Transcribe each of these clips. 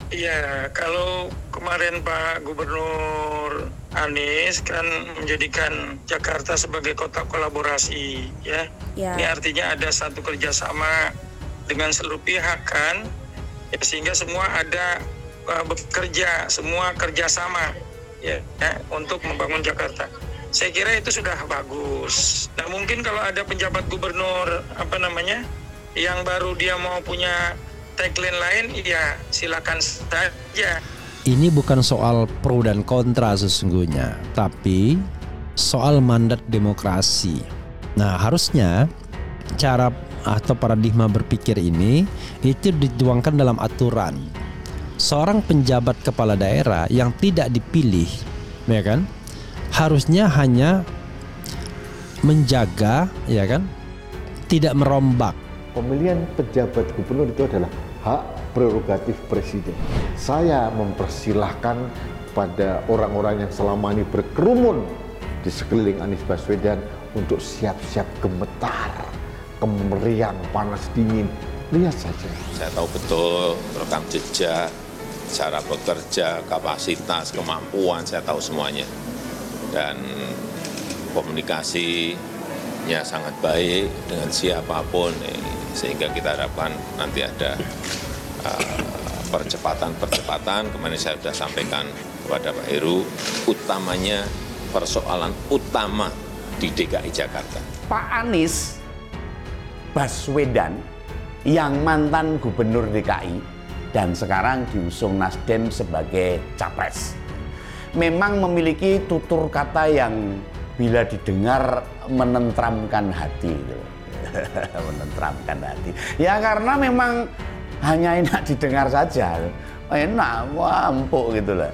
Iya, kalau kemarin Pak Gubernur Anies kan menjadikan Jakarta sebagai kota kolaborasi, ya. Ya. Ini artinya ada satu kerjasama dengan seluruh pihak kan, ya, sehingga semua ada bekerja, semua kerjasama, ya, untuk membangun Jakarta. Saya kira itu sudah bagus. Nah, mungkin kalau ada penjabat gubernur yang baru dia mau punya tagline lain, ya silakan saja. Ini bukan soal pro dan kontra sesungguhnya, tapi soal mandat demokrasi. Nah, harusnya cara atau paradigma berpikir ini itu dituangkan dalam aturan. Seorang penjabat kepala daerah yang tidak dipilih, ya kan, harusnya hanya menjaga, ya kan, tidak merombak. Pemilihan pejabat gubernur itu adalah hak prerogatif presiden. Saya mempersilahkan pada orang-orang yang selama ini berkerumun di sekeliling Anies Baswedan untuk siap-siap gemetar, kemeriang, panas dingin. Lihat saja. Saya tahu betul rekam jejak, cara bekerja, kapasitas, kemampuan, saya tahu semuanya. Dan komunikasinya sangat baik dengan siapapun, sehingga kita harapkan nanti ada percepatan. Kemarin saya sudah sampaikan kepada Pak Heru, utamanya persoalan utama di DKI Jakarta. Pak Anies Baswedan yang mantan gubernur DKI dan sekarang diusung Nasdem sebagai capres, memang memiliki tutur kata yang bila didengar menenteramkan hati. Menenteramkan hati. Ya karena memang hanya enak didengar saja. Enak, wah empuk gitu loh.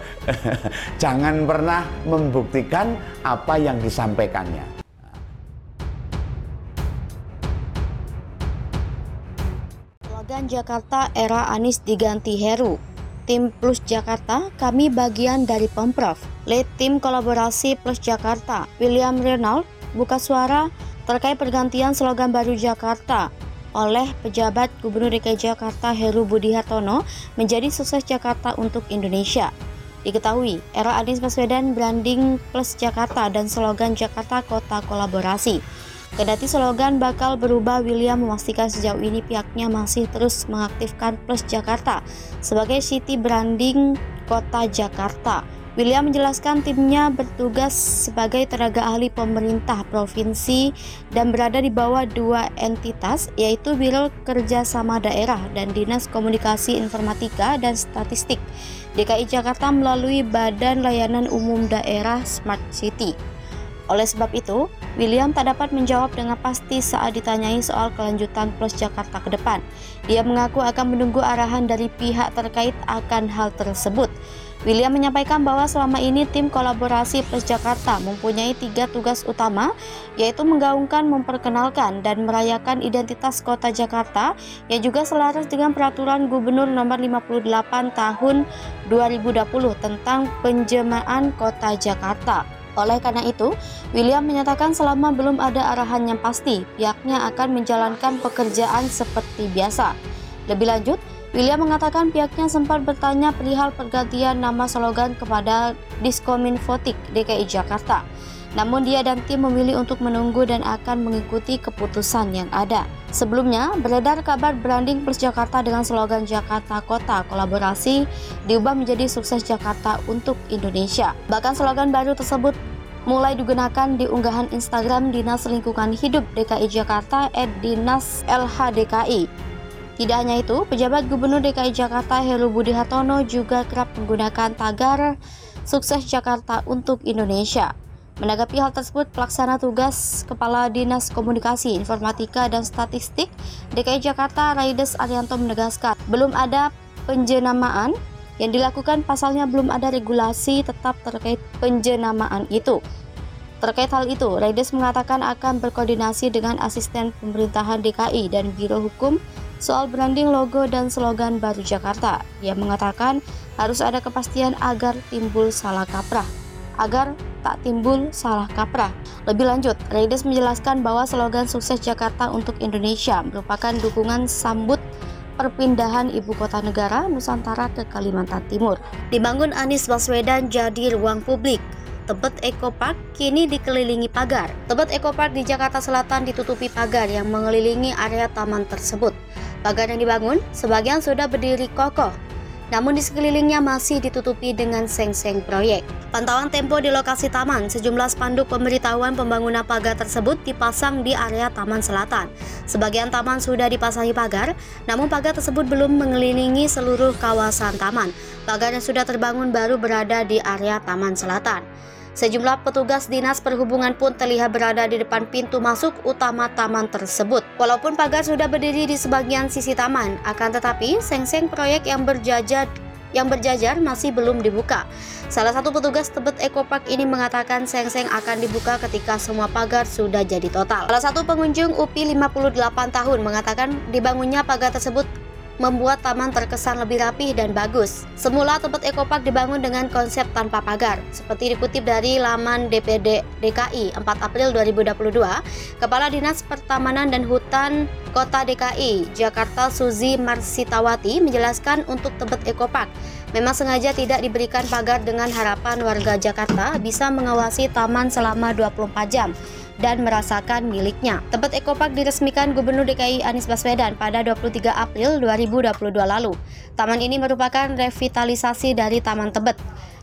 Jangan pernah membuktikan apa yang disampaikannya. Slogan Jakarta era Anies diganti Heru. Tim Plus Jakarta, kami bagian dari Pemprov. Lead Tim Kolaborasi Plus Jakarta, William Reynolds, buka suara terkait pergantian slogan baru Jakarta oleh pejabat Gubernur DKI Jakarta Heru Budi Hartono menjadi sukses Jakarta untuk Indonesia. Diketahui, era Anies Baswedan branding Plus Jakarta dan slogan Jakarta Kota Kolaborasi. Kendati slogan bakal berubah, William memastikan sejauh ini pihaknya masih terus mengaktifkan Plus Jakarta sebagai city branding Kota Jakarta. William menjelaskan timnya bertugas sebagai tenaga ahli pemerintah provinsi dan berada di bawah dua entitas, yaitu Biro Kerjasama Daerah dan Dinas Komunikasi Informatika dan Statistik DKI Jakarta melalui Badan Layanan Umum Daerah Smart City. Oleh sebab itu, William tak dapat menjawab dengan pasti saat ditanyai soal kelanjutan Plus Jakarta ke depan. Dia mengaku akan menunggu arahan dari pihak terkait akan hal tersebut. William menyampaikan bahwa selama ini tim kolaborasi Plus Jakarta mempunyai 3 tugas utama, yaitu menggaungkan, memperkenalkan, dan merayakan identitas kota Jakarta yang juga selaras dengan Peraturan Gubernur Nomor 58 Tahun 2020 tentang penjemahan kota Jakarta. Oleh karena itu, William menyatakan selama belum ada arahan yang pasti, pihaknya akan menjalankan pekerjaan seperti biasa. Lebih lanjut, William mengatakan pihaknya sempat bertanya perihal pergantian nama slogan kepada Diskominfotik DKI Jakarta. Namun dia dan tim memilih untuk menunggu dan akan mengikuti keputusan yang ada. Sebelumnya, beredar kabar branding Plus Jakarta dengan slogan Jakarta Kota Kolaborasi diubah menjadi Sukses Jakarta untuk Indonesia. Bahkan slogan baru tersebut mulai digunakan di unggahan Instagram Dinas Lingkungan Hidup DKI Jakarta @DinasLHDKI. Tidak hanya itu, pejabat Gubernur DKI Jakarta Heru Budi Hartono juga kerap menggunakan tagar Sukses Jakarta untuk Indonesia. Menanggapi hal tersebut, pelaksana tugas Kepala Dinas Komunikasi, Informatika, dan Statistik DKI Jakarta Raides Arianto menegaskan, belum ada penjenamaan yang dilakukan, pasalnya belum ada regulasi tetap terkait penjenamaan itu. Terkait hal itu, Raides mengatakan akan berkoordinasi dengan asisten pemerintahan DKI dan Biro Hukum soal branding logo dan slogan baru Jakarta. Dia mengatakan harus ada kepastian agar tak timbul salah kaprah. Lebih lanjut, Raides menjelaskan bahwa slogan Sukses Jakarta untuk Indonesia merupakan dukungan sambut perpindahan ibu kota negara Nusantara ke Kalimantan Timur. Dibangun Anies Baswedan jadi ruang publik. Tebet Eco Park kini dikelilingi pagar. Tebet Eco Park di Jakarta Selatan ditutupi pagar yang mengelilingi area taman tersebut. Pagar yang dibangun sebagian sudah berdiri kokoh, namun di sekelilingnya masih ditutupi dengan seng-seng proyek. Pantauan Tempo di lokasi taman, sejumlah spanduk pemberitahuan pembangunan pagar tersebut dipasang di area Taman Selatan. Sebagian taman sudah dipasangi pagar, namun pagar tersebut belum mengelilingi seluruh kawasan taman. Pagar yang sudah terbangun baru berada di area Taman Selatan. Sejumlah petugas dinas perhubungan pun terlihat berada di depan pintu masuk utama taman tersebut. Walaupun pagar sudah berdiri di sebagian sisi taman, akan tetapi seng-seng proyek yang berjajar masih belum dibuka. Salah satu petugas Tebet Eco Park ini mengatakan seng-seng akan dibuka ketika semua pagar sudah jadi total. Salah satu pengunjung UPI 58 tahun mengatakan dibangunnya pagar tersebut membuat taman terkesan lebih rapi dan bagus. Semula Tebet Eco Park dibangun dengan konsep tanpa pagar. Seperti dikutip dari laman DPD DKI 4 April 2022, Kepala Dinas Pertamanan dan Hutan Kota DKI Jakarta Suzy Marsitawati menjelaskan untuk Tebet Eco Park memang sengaja tidak diberikan pagar dengan harapan warga Jakarta bisa mengawasi taman selama 24 jam dan merasakan miliknya. Tebet Eco Park diresmikan Gubernur DKI Anies Baswedan pada 23 April 2022 lalu. Taman ini merupakan revitalisasi dari Taman Tebet.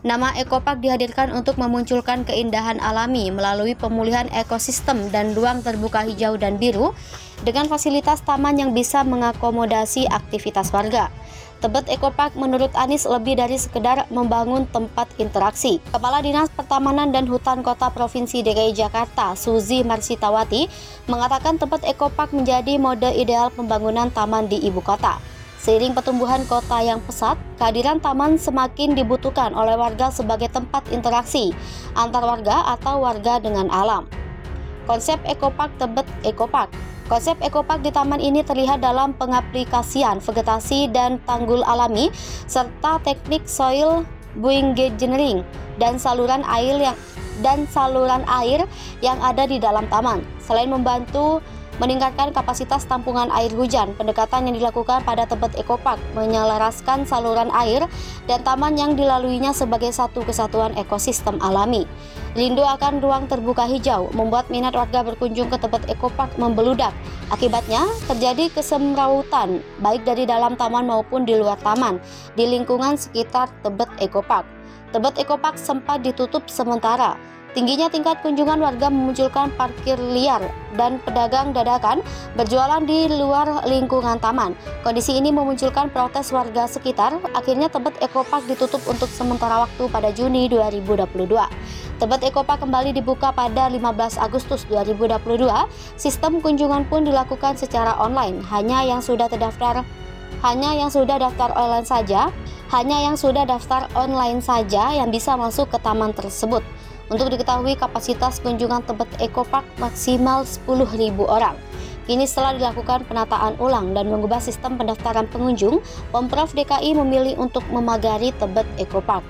Nama Eco Park dihadirkan untuk memunculkan keindahan alami melalui pemulihan ekosistem dan ruang terbuka hijau dan biru dengan fasilitas taman yang bisa mengakomodasi aktivitas warga. Tebet Eco Park menurut Anies lebih dari sekedar membangun tempat interaksi. Kepala Dinas Pertamanan dan Hutan Kota Provinsi DKI Jakarta, Suzy Marsitawati, mengatakan Tebet Eco Park menjadi mode ideal pembangunan taman di ibu kota. Seiring pertumbuhan kota yang pesat, kehadiran taman semakin dibutuhkan oleh warga sebagai tempat interaksi antar warga atau warga dengan alam. Konsep Eco Park Tebet Eco Park. Konsep Eco Park di taman ini terlihat dalam pengaplikasian vegetasi dan tanggul alami serta teknik soil bioengineering dan saluran air yang ada di dalam taman. Selain membantu meningkatkan kapasitas tampungan air hujan, pendekatan yang dilakukan pada Tebet Eco Park menyelaraskan saluran air dan taman yang dilaluinya sebagai satu kesatuan ekosistem alami. Rindu akan ruang terbuka hijau membuat minat warga berkunjung ke Tebet Eco Park membeludak. Akibatnya terjadi kesemrawutan baik dari dalam taman maupun di luar taman di lingkungan sekitar Tebet Eco Park. Tebet Eco Park sempat ditutup sementara. Tingginya tingkat kunjungan warga memunculkan parkir liar dan pedagang dadakan berjualan di luar lingkungan taman. Kondisi ini memunculkan protes warga sekitar. Akhirnya Tebet Eco Park ditutup untuk sementara waktu pada Juni 2022. Tebet Eco Park kembali dibuka pada 15 Agustus 2022. Sistem kunjungan pun dilakukan secara online. Hanya yang sudah daftar online saja yang bisa masuk ke taman tersebut. Untuk diketahui kapasitas kunjungan Tebet Eco Park maksimal 10.000 orang. Kini setelah dilakukan penataan ulang dan mengubah sistem pendaftaran pengunjung, Pemprov DKI memilih untuk memagari Tebet Eco Park.